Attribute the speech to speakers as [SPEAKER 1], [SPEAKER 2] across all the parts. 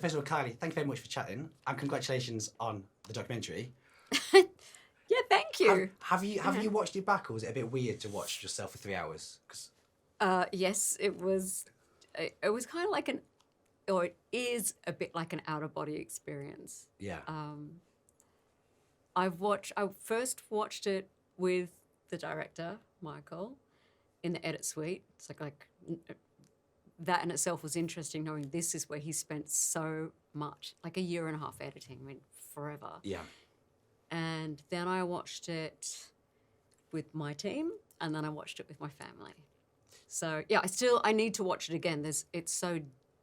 [SPEAKER 1] first of all, Kylie, thank you very much for chatting, and congratulations on the documentary.
[SPEAKER 2] Yeah, thank you.
[SPEAKER 1] Have you watched it back, or was it a bit weird to watch yourself for 3 hours? 'Cause
[SPEAKER 2] Yes, it was. It was kind of like it is a bit like an out of body experience.
[SPEAKER 1] yeah,
[SPEAKER 2] I first watched it with the director, Michael, in the edit suite. It's like that in itself was interesting, knowing this is where he spent so much, like a year and a half editing, I mean, forever.
[SPEAKER 1] yeah,
[SPEAKER 2] And then I watched it with my team, and then I watched it with my family. So yeah, I need to watch it again. It's so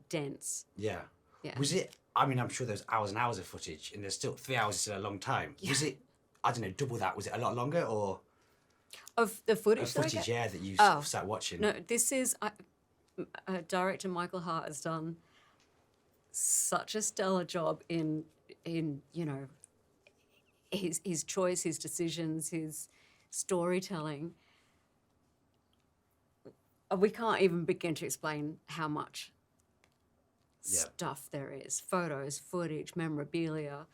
[SPEAKER 2] dense.
[SPEAKER 1] yeah.
[SPEAKER 2] Yeah.
[SPEAKER 1] Was it? I mean, I'm sure there's hours and hours of footage, and there's still 3 hours is still a long time.
[SPEAKER 2] Yeah.
[SPEAKER 1] Was it? I don't know, double that? Was it a lot longer, or
[SPEAKER 2] Of the footage.
[SPEAKER 1] footage? That you sat watching.
[SPEAKER 2] No, this is director Michael Hart has done such a stellar job in his choice, his decisions, his storytelling. We can't even begin to explain how much stuff there is. Photos, footage, memorabilia,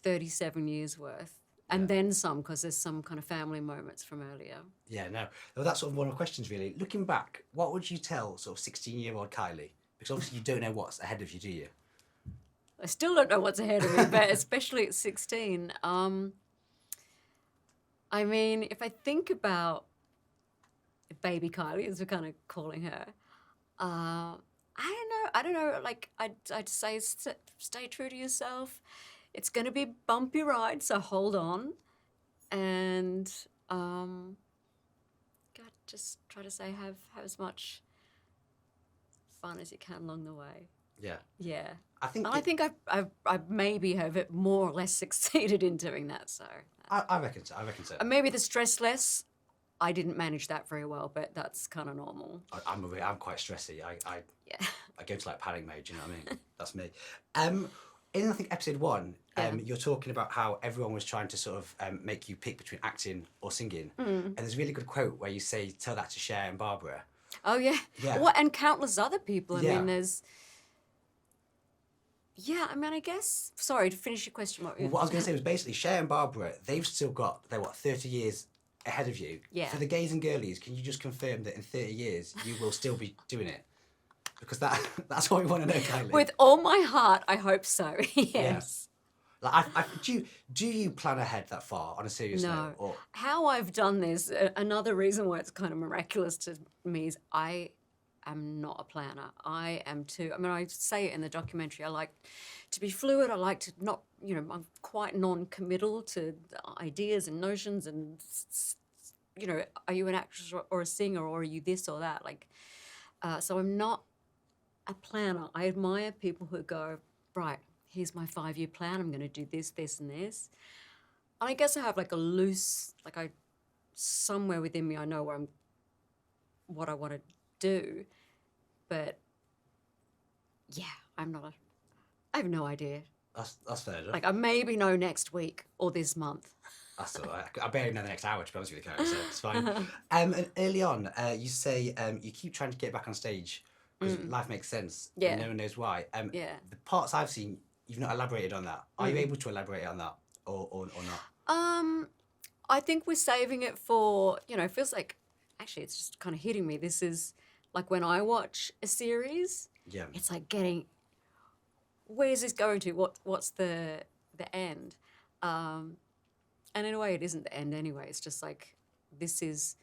[SPEAKER 2] 37 years worth. And then some, because there's some kind of family moments from earlier.
[SPEAKER 1] Yeah, no. Well, that's sort of one of the questions, really. Looking back, what would you tell sort of 16-year-old Kylie? Because obviously you don't know what's ahead of you, do you?
[SPEAKER 2] I still don't know what's ahead of me, but especially at 16. I mean, if I think about baby Kylie, as we're kind of calling her, I don't know. Like, I'd say stay true to yourself. It's going to be a bumpy ride, so hold on. And just try to say have as much fun as you can along the way.
[SPEAKER 1] Yeah.
[SPEAKER 2] Yeah.
[SPEAKER 1] I think
[SPEAKER 2] I maybe have more or less succeeded in doing that. So
[SPEAKER 1] I reckon so.
[SPEAKER 2] And maybe the stress less. I didn't manage that very well, but that's kind of normal.
[SPEAKER 1] I'm quite stressy. I go to like panic mode. You know what I mean? That's me. In I think episode 1, you're talking about how everyone was trying to sort of make you pick between acting or singing, and there's a really good quote where you say, "Tell that to Cher and Barbara."
[SPEAKER 2] Oh yeah.
[SPEAKER 1] Yeah.
[SPEAKER 2] What, and countless other people. I mean, there's. Yeah, I mean, I guess. Sorry to finish your question.
[SPEAKER 1] What I was going to say was basically Cher and Barbara. They've still got 30 years ahead of you.
[SPEAKER 2] Yeah.
[SPEAKER 1] For the gays and girlies, can you just confirm that in 30 years you will still be doing it? Because that's what we want to know, Kylie.
[SPEAKER 2] With all my heart, I hope so. Yes.
[SPEAKER 1] Yeah. Like, do you plan ahead that far on a serious note?
[SPEAKER 2] No.
[SPEAKER 1] Or?
[SPEAKER 2] How I've done this, another reason why it's kind of miraculous to me is I am not a planner. I am too. I mean, I say it in the documentary. I like to be fluid. I like to not. I'm quite non-committal to ideas and notions and. Are you an actress or a singer, or are you this or that? Like, so I'm not a planner. I admire people who go, right, here's my 5-year plan. I'm going to do this, this, and this. And I guess I have like a loose, somewhere within me, I know what I want to do. But yeah, I have no idea.
[SPEAKER 1] That's fair enough.
[SPEAKER 2] Like, I maybe know next week or this month.
[SPEAKER 1] That's all right. I barely know the next hour, to be honest with you, Kylie, so it's fine. And early on, you say you keep trying to get back on stage because life makes sense.
[SPEAKER 2] Yeah.
[SPEAKER 1] And no one knows why.
[SPEAKER 2] Yeah.
[SPEAKER 1] The parts I've seen, you've not elaborated on that. Are you able to elaborate on that or not?
[SPEAKER 2] I think we're saving it for, it feels like, actually, it's just kind of hitting me. This is like when I watch a series, it's like where's this going to? What's the end? And in a way, it isn't the end anyway. It's just like this is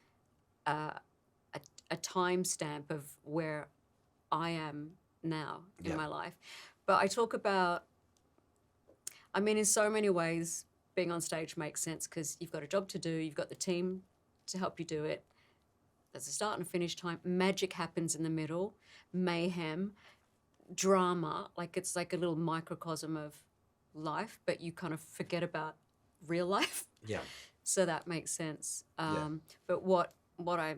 [SPEAKER 2] a timestamp of where I am now in my life. But I talk about, I mean, in so many ways, being on stage makes sense because you've got a job to do, you've got the team to help you do it. There's a start and a finish time. Magic happens in the middle, mayhem, drama. Like, it's like a little microcosm of life, but you kind of forget about real life.
[SPEAKER 1] Yeah.
[SPEAKER 2] So that makes sense. But what I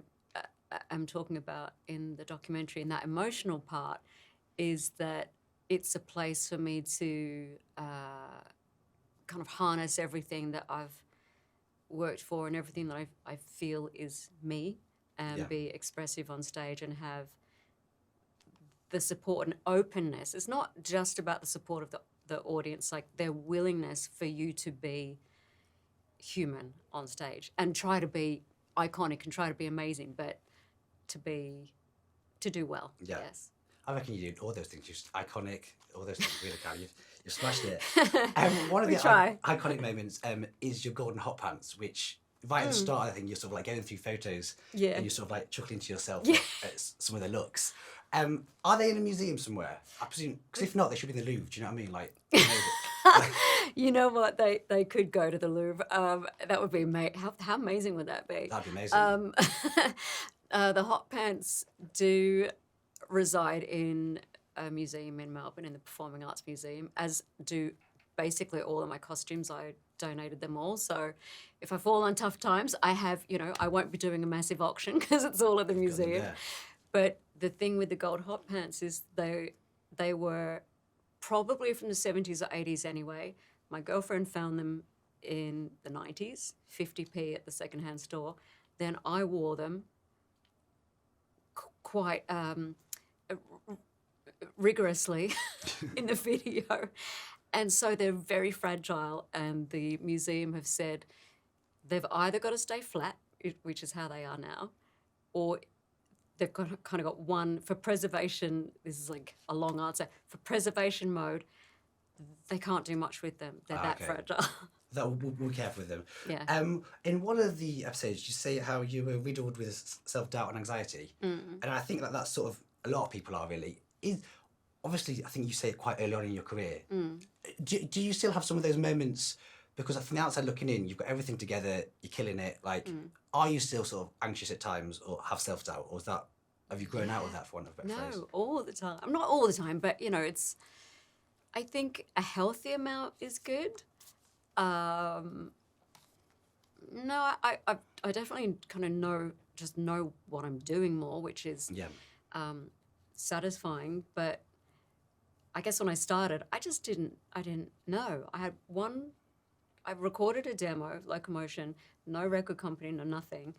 [SPEAKER 2] am talking about in the documentary, in that emotional part, is that it's a place for me to kind of harness everything that I've worked for and everything that I feel is me, and be expressive on stage and have the support and openness. It's not just about the support of the audience, like their willingness for you to be human on stage and try to be iconic and try to be amazing, but to do well.
[SPEAKER 1] Yeah.
[SPEAKER 2] Yes.
[SPEAKER 1] I reckon you did all those things. Just iconic, all those things. Really, Kylie, you've smashed it. One of the iconic moments is your golden hot pants, which right at the start, I think you're sort of like going through photos, and you're sort of like chuckling to yourself at some of the looks. Are they in a museum somewhere? I presume, because if not, they should be in the Louvre. Do you know what I mean? Like,
[SPEAKER 2] you know what? They could go to the Louvre. That would be amazing. How amazing would that be?
[SPEAKER 1] That'd be amazing.
[SPEAKER 2] The hot pants do reside in a museum in Melbourne, in the Performing Arts Museum, as do basically all of my costumes. I donated them all. So if I fall on tough times, I have, I won't be doing a massive auction because it's all at the museum. But the thing with the gold hot pants is they were probably from the 70s or 80s anyway. My girlfriend found them in the 90s, 50p at the secondhand store. Then I wore them quite rigorously in the video. And so they're very fragile, and the museum have said they've either got to stay flat, which is how they are now, or they've kind of got one for preservation. This is like a long answer. For preservation mode, they can't do much with them. They're that fragile.
[SPEAKER 1] We'll be careful with them.
[SPEAKER 2] Yeah.
[SPEAKER 1] In one of the episodes, you say how you were riddled with self-doubt and anxiety. And I think that's sort of, a lot of people are really. Obviously, I think you say it quite early on in your career. Do you still have some of those moments? Because from the outside looking in, you've got everything together, you're killing it. Like, are you still sort of anxious at times or have self-doubt? Or have you grown out of that, for want of a better phrase?
[SPEAKER 2] No, all the time. I'm not all the time, but, I think a healthy amount is good. No, I definitely kind of know what I'm doing more, which is satisfying. But I guess when I started, I didn't know. I recorded a demo, Locomotion, no record company, no nothing.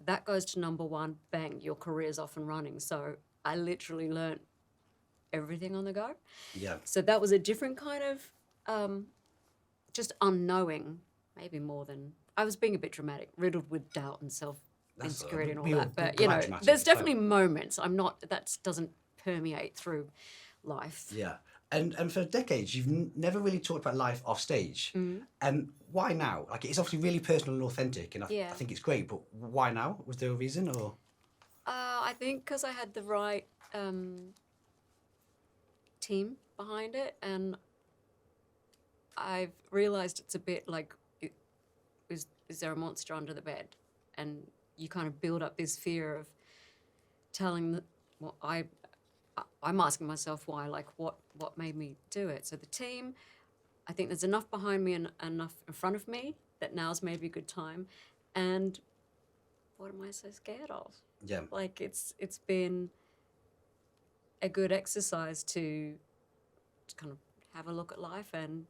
[SPEAKER 2] That goes to #1, bang, your career's off and running. So I literally learnt everything on the go.
[SPEAKER 1] Yeah.
[SPEAKER 2] So that was a different kind of just unknowing, maybe more than, I was being a bit dramatic, riddled with doubt and self-insecurity and all that. But, there's definitely moments. That doesn't permeate through life.
[SPEAKER 1] Yeah. And for decades, you've never really talked about life off stage. Why now? Like, it's obviously really personal and authentic, and I think it's great, but why now? Was there a reason, or?
[SPEAKER 2] I think because I had the right team behind it, and I've realised it's a bit like, is there a monster under the bed? And you kind of build up this fear of telling I'm asking myself why, like what made me do it. So the team, I think there's enough behind me and enough in front of me that now's maybe a good time. And what am I so scared of?
[SPEAKER 1] Yeah.
[SPEAKER 2] Like it's been a good exercise to kind of have a look at life and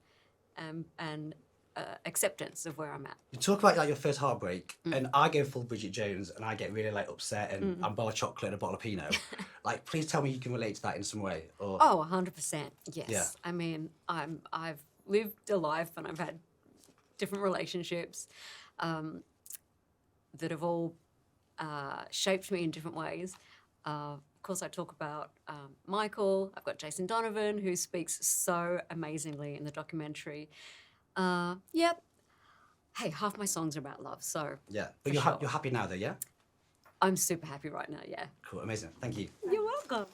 [SPEAKER 2] acceptance of where I'm at.
[SPEAKER 1] You talk about like your first heartbreak, and I go full Bridget Jones, and I get really like upset, and I'm bar chocolate and a bottle of Pinot. Like, please tell me you can relate to that in some way. Or
[SPEAKER 2] 100%. Yes.
[SPEAKER 1] Yeah.
[SPEAKER 2] I mean, I've lived a life, and I've had different relationships that have all shaped me in different ways. Of course, I talk about Michael. I've got Jason Donovan, who speaks so amazingly in the documentary. Yep. Hey, half my songs are about love, so
[SPEAKER 1] yeah. But you're happy now, though, yeah?
[SPEAKER 2] I'm super happy right now. Yeah.
[SPEAKER 1] Cool, amazing. Thank you.
[SPEAKER 2] You're welcome.